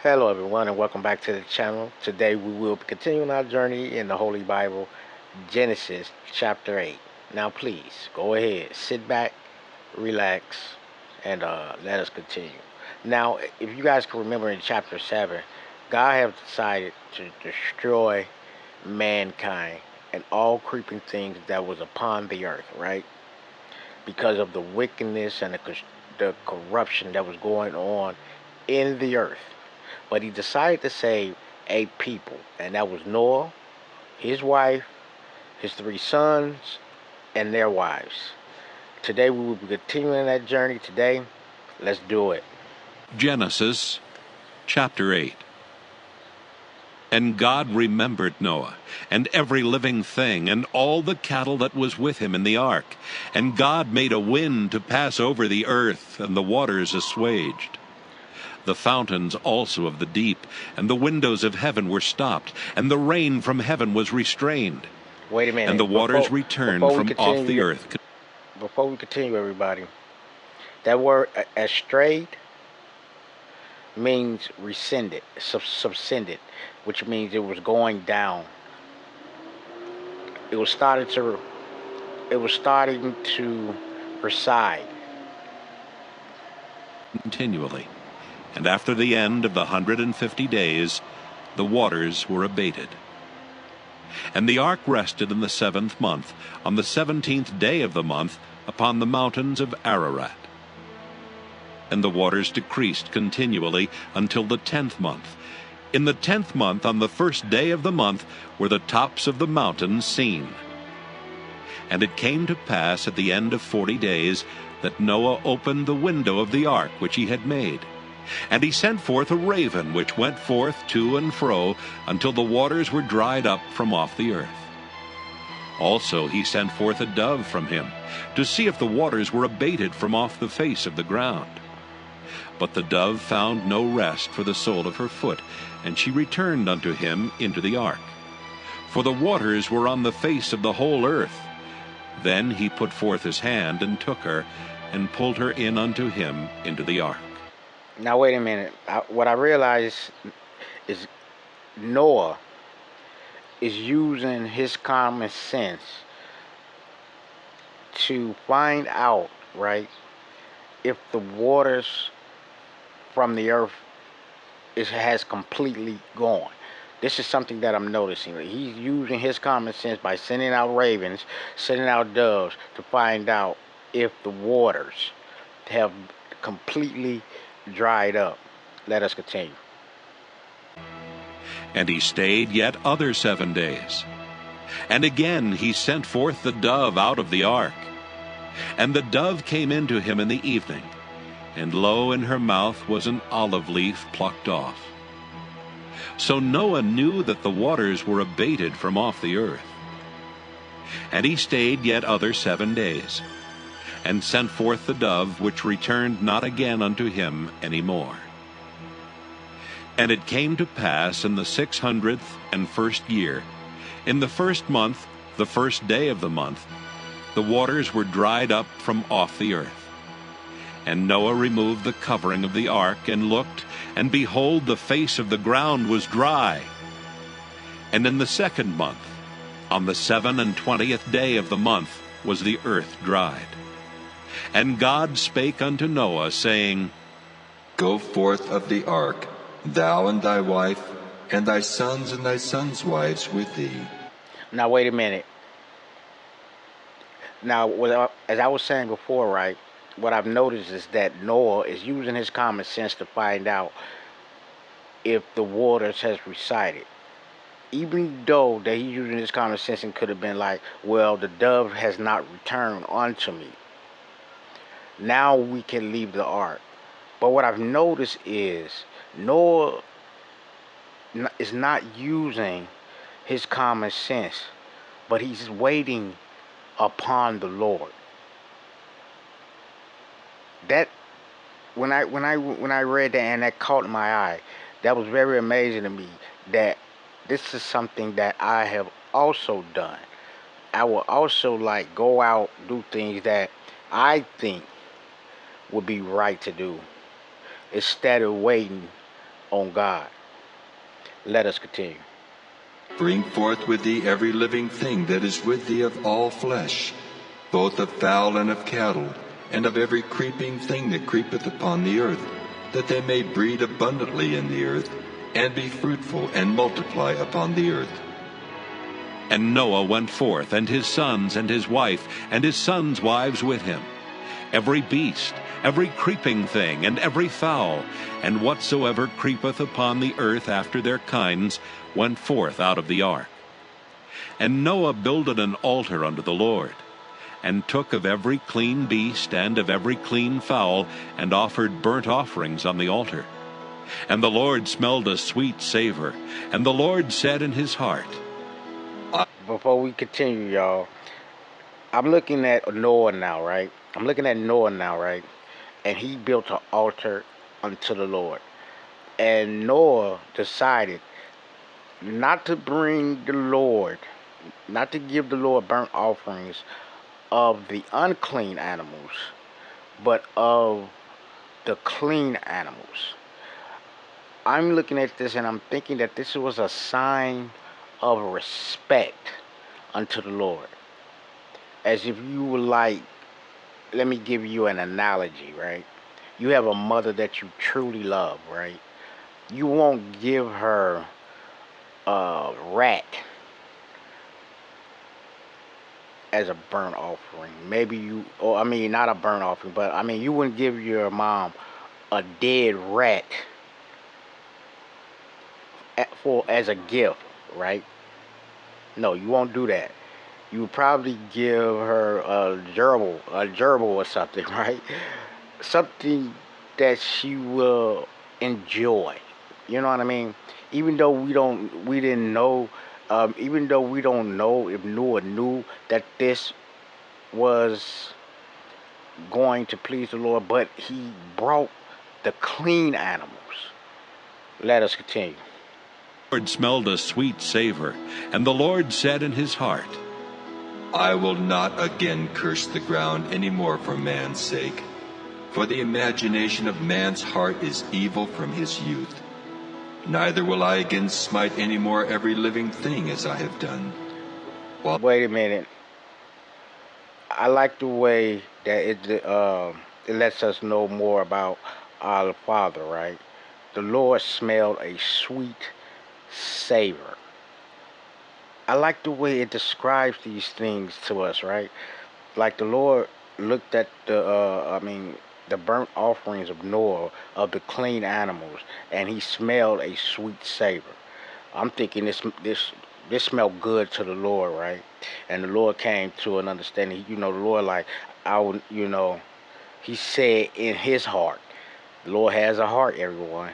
Hello, everyone, and welcome back to the channel. Today, we will be continuing our journey in the Holy Bible, Genesis chapter 8. Now, please go ahead, sit back, relax, and let us continue. Now, if you guys can remember in chapter 7, God has decided to destroy mankind and all creeping things that was upon the earth, right? Because of the wickedness and the corruption that was going on in the earth. But he decided to save 8 people, and that was Noah, his wife, his 3 sons, and their wives. Today we will be continuing that journey today. Let's do it. Genesis chapter 8. And God remembered Noah, and every living thing, and all the cattle that was with him in the ark. And God made a wind to pass over the earth, and the waters assuaged. The fountains also of the deep, and the windows of heaven were stopped, and the rain from heaven was restrained. Wait a minute. And the waters returned from off the earth. Before we continue, everybody, that word "estrayed" means rescinded, subscended, which means it was going down. It was starting to reside. Continually. And after the end of the 150 days, the waters were abated. And the ark rested in the 7th month, on the 17th day of the month, upon the mountains of Ararat. And the waters decreased continually until the 10th month. In the 10th month, on the 1st day of the month, were the tops of the mountains seen. And it came to pass at the end of 40 days that Noah opened the window of the ark which he had made. And he sent forth a raven, which went forth to and fro until the waters were dried up from off the earth. Also he sent forth a dove from him, to see if the waters were abated from off the face of the ground. But the dove found no rest for the sole of her foot, and she returned unto him into the ark. For the waters were on the face of the whole earth. Then he put forth his hand, and took her, and pulled her in unto him into the ark. Now, wait a minute. What I realize is Noah is using his common sense to find out, right, if the waters from the earth has completely gone. This is something that I'm noticing. He's using his common sense by sending out ravens, sending out doves to find out if the waters have completely dried up. Let us continue. And he stayed yet other 7 days. And again he sent forth the dove out of the ark. And the dove came into him in the evening, and lo, in her mouth was an olive leaf plucked off. So Noah knew that the waters were abated from off the earth. And he stayed yet other 7 days, and sent forth the dove, which returned not again unto him any more. And it came to pass in the 601st year, in the 1st month, the 1st day of the month, the waters were dried up from off the earth. And Noah removed the covering of the ark, and looked, and behold, the face of the ground was dry. And in the 2nd month, on the 27th day of the month, was the earth dried. And God spake unto Noah, saying, Go forth of the ark, thou and thy wife, and thy sons and thy sons' wives with thee. Now, wait a minute. Now, as I was saying before, right, what I've noticed is that Noah is using his common sense to find out if the waters has receded. Even though that he's using his common sense and could have been like, well, the dove has not returned unto me. Now we can leave the ark. But what I've noticed is Noah is not using his common sense, but he's waiting upon the Lord. That when I read that and that caught my eye, that was very amazing to me. That this is something that I have also done. I will also like go out, do things that I think would be right to do, instead of waiting on God. Let us continue. Bring forth with thee every living thing that is with thee of all flesh, both of fowl and of cattle, and of every creeping thing that creepeth upon the earth, that they may breed abundantly in the earth, and be fruitful, and multiply upon the earth. And Noah went forth, and his sons, and his wife, and his sons' wives with him. Every beast, every creeping thing, and every fowl, and whatsoever creepeth upon the earth after their kinds, went forth out of the ark. And Noah builded an altar unto the Lord, and took of every clean beast and of every clean fowl, and offered burnt offerings on the altar. And the Lord smelled a sweet savor, and the Lord said in his heart. Before we continue, y'all, I'm looking at Noah now, right? And he built an altar unto the Lord. And Noah decided not to bring the Lord, not to give the Lord burnt offerings of the unclean animals, but of the clean animals. I'm looking at this and I'm thinking that this was a sign of respect unto the Lord. As if you were like, let me give you an analogy, right? You have a mother that you truly love, right? You won't give her a rat as a burnt offering. Maybe you, or I mean, not a burnt offering, but I mean, you wouldn't give your mom a dead rat for as a gift, right? No, you won't do that. You would probably give her a gerbil or something, right? Something that she will enjoy. You know what I mean? Even though we didn't know, even though we don't know if Noah knew that this was going to please the Lord, but he brought the clean animals. Let us continue. The Lord smelled a sweet savor, and the Lord said in his heart, I will not again curse the ground any more for man's sake, for the imagination of man's heart is evil from his youth. Neither will I again smite any more every living thing as I have done. Wait a minute. I like the way that it lets us know more about our Father, right? The Lord smelled a sweet savor. I like the way it describes these things to us, right? Like the Lord looked at the burnt offerings of Noah, of the clean animals, and he smelled a sweet savor. I'm thinking this smelled good to the Lord, right? And the Lord came to an understanding. You know, the Lord, like, I would, he said in his heart. The Lord has a heart, everyone.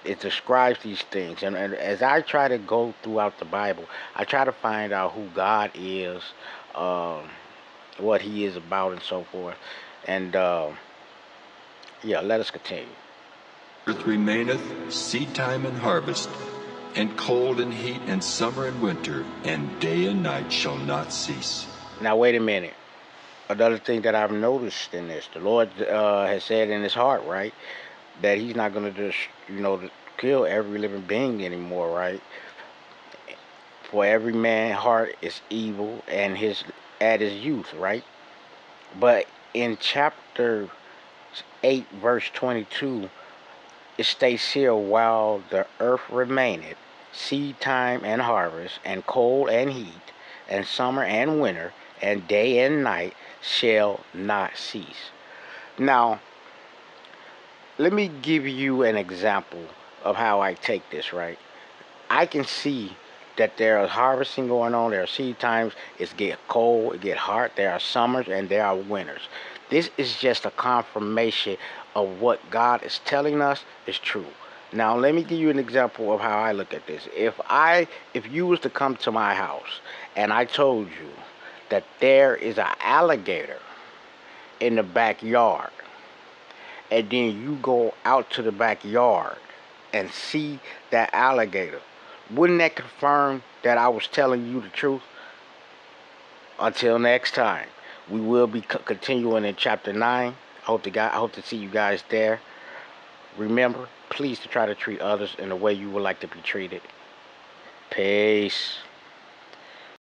It describes these things. And as I try to go throughout the Bible, I try to find out who God is, um, what he is about, and so forth. And yeah, let us continue. Earth remaineth, seed time and harvest, and cold and heat, and summer and winter, and day and night shall not cease. Now, wait a minute. Another thing that I've noticed in this, the Lord has said in his heart, right, that he's not going to just, kill every living being anymore, right? For every man's heart is evil and his at his youth, right? But in chapter 8, verse 22, it states here, while the earth remaineth, seed time and harvest, and cold and heat, and summer and winter, and day and night shall not cease. Now, let me give you an example of how I take this, right? I can see that there is harvesting going on. There are seed times. It get cold. It get hot. There are summers and there are winters. This is just a confirmation of what God is telling us is true. Now, let me give you an example of how I look at this. If you was to come to my house and I told you that there is an alligator in the backyard, and then you go out to the backyard and see that alligator, wouldn't that confirm that I was telling you the truth? Until next time, we will be continuing in chapter 9. I hope to see you guys there. Remember, please to try to treat others in the way you would like to be treated. Peace.